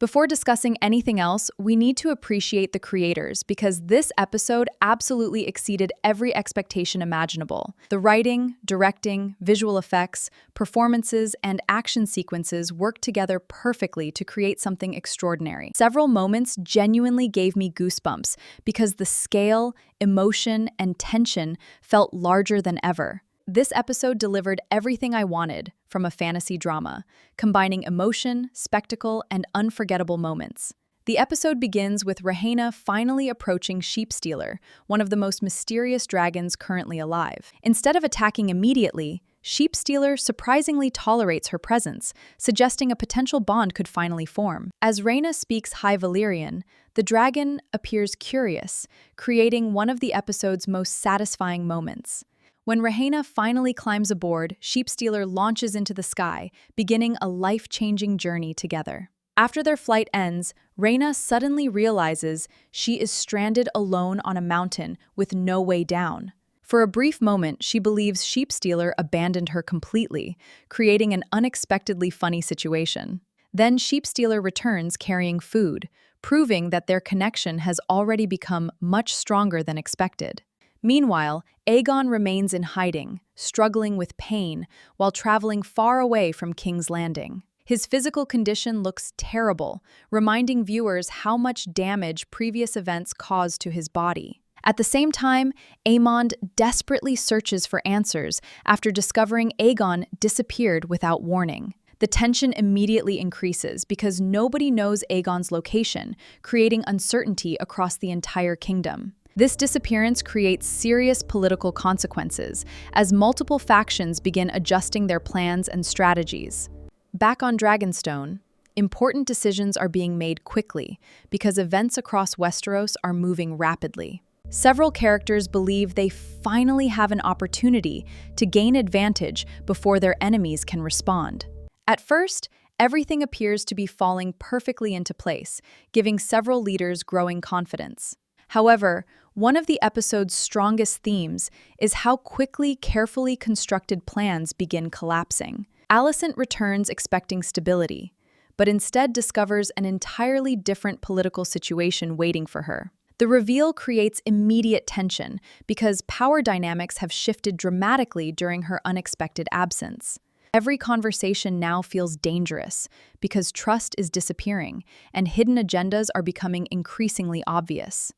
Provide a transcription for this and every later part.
Before discussing anything else, we need to appreciate the creators because this episode absolutely exceeded every expectation imaginable. The writing, directing, visual effects, performances, and action sequences worked together perfectly to create something extraordinary. Several moments genuinely gave me goosebumps because the scale, emotion, and tension felt larger than ever. This episode delivered everything I wanted from a fantasy drama, combining emotion, spectacle, and unforgettable moments. The episode begins with Rahaena finally approaching Sheepstealer, one of the most mysterious dragons currently alive. Instead of attacking immediately, Sheepstealer surprisingly tolerates her presence, suggesting a potential bond could finally form. As Rahaena speaks High Valyrian, the dragon appears curious, creating one of the episode's most satisfying moments. When Rahaena finally climbs aboard, Sheepstealer launches into the sky, beginning a life-changing journey together. After their flight ends, Rahaena suddenly realizes she is stranded alone on a mountain with no way down. For a brief moment, she believes Sheepstealer abandoned her completely, creating an unexpectedly funny situation. Then Sheepstealer returns carrying food, proving that their connection has already become much stronger than expected. Meanwhile, Aegon remains in hiding, struggling with pain while traveling far away from King's Landing. His physical condition looks terrible, reminding viewers how much damage previous events caused to his body. At the same time, Aemond desperately searches for answers after discovering Aegon disappeared without warning. The tension immediately increases because nobody knows Aegon's location, creating uncertainty across the entire kingdom. This disappearance creates serious political consequences as multiple factions begin adjusting their plans and strategies. Back on Dragonstone, important decisions are being made quickly because events across Westeros are moving rapidly. Several characters believe they finally have an opportunity to gain advantage before their enemies can respond. At first, everything appears to be falling perfectly into place, giving several leaders growing confidence. However, one of the episode's strongest themes is how quickly carefully constructed plans begin collapsing. Alicent returns expecting stability, but instead discovers an entirely different political situation waiting for her. The reveal creates immediate tension because power dynamics have shifted dramatically during her unexpected absence. Every conversation now feels dangerous because trust is disappearing and hidden agendas are becoming increasingly obvious.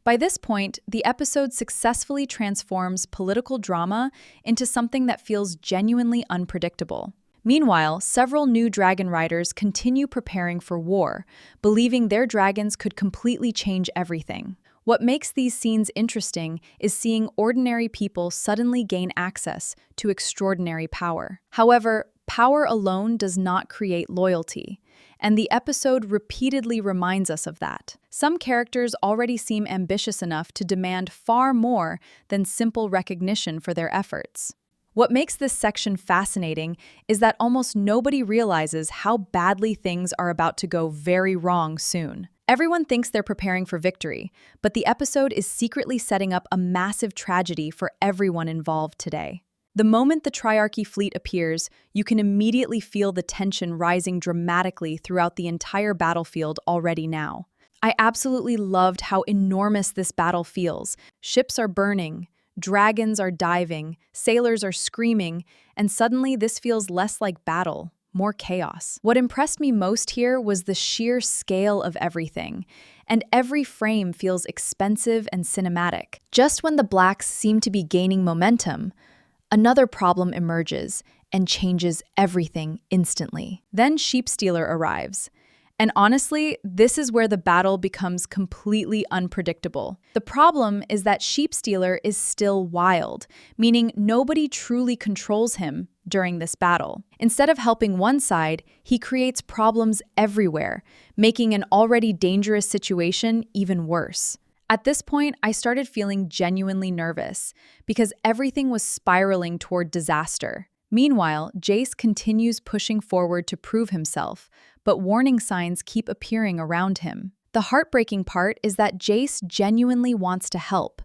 By this point, the episode successfully transforms political drama into something that feels genuinely unpredictable. Meanwhile, several new dragon riders continue preparing for war, believing their dragons could completely change everything. What makes these scenes interesting is seeing ordinary people suddenly gain access to extraordinary power. However, power alone does not create loyalty, and the episode repeatedly reminds us of that. Some characters already seem ambitious enough to demand far more than simple recognition for their efforts. What makes this section fascinating is that almost nobody realizes how badly things are about to go very wrong soon. Everyone thinks they're preparing for victory, but the episode is secretly setting up a massive tragedy for everyone involved today. The moment the Triarchy fleet appears, you can immediately feel the tension rising dramatically throughout the entire battlefield already now. I absolutely loved how enormous this battle feels. Ships are burning, dragons are diving, sailors are screaming, and suddenly this feels less like battle, more chaos. What impressed me most here was the sheer scale of everything, and every frame feels expensive and cinematic. Just when the Blacks seem to be gaining momentum, another problem emerges and changes everything instantly. Then Sheepstealer arrives. And honestly, this is where the battle becomes completely unpredictable. The problem is that Sheepstealer is still wild, meaning nobody truly controls him during this battle. Instead of helping one side, he creates problems everywhere, making an already dangerous situation even worse. At this point, I started feeling genuinely nervous because everything was spiraling toward disaster. Meanwhile, Jace continues pushing forward to prove himself, but warning signs keep appearing around him. The heartbreaking part is that Jace genuinely wants to help,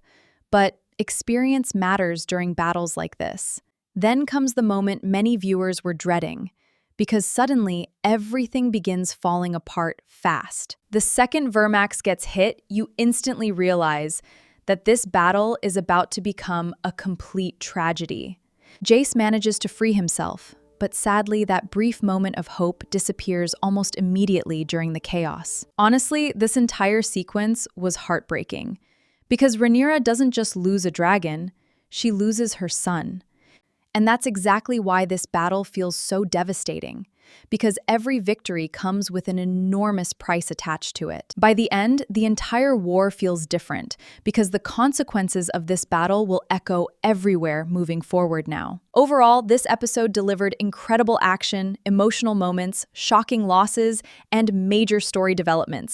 but experience matters during battles like this. Then comes the moment many viewers were dreading, because suddenly everything begins falling apart fast. The second Vermax gets hit, you instantly realize that this battle is about to become a complete tragedy. Jace manages to free himself, but sadly, that brief moment of hope disappears almost immediately during the chaos. Honestly, this entire sequence was heartbreaking, because Rhaenyra doesn't just lose a dragon, she loses her son. And that's exactly why this battle feels so devastating, because every victory comes with an enormous price attached to it. By the end, the entire war feels different, because the consequences of this battle will echo everywhere moving forward now. Overall, this episode delivered incredible action, emotional moments, shocking losses, and major story developments,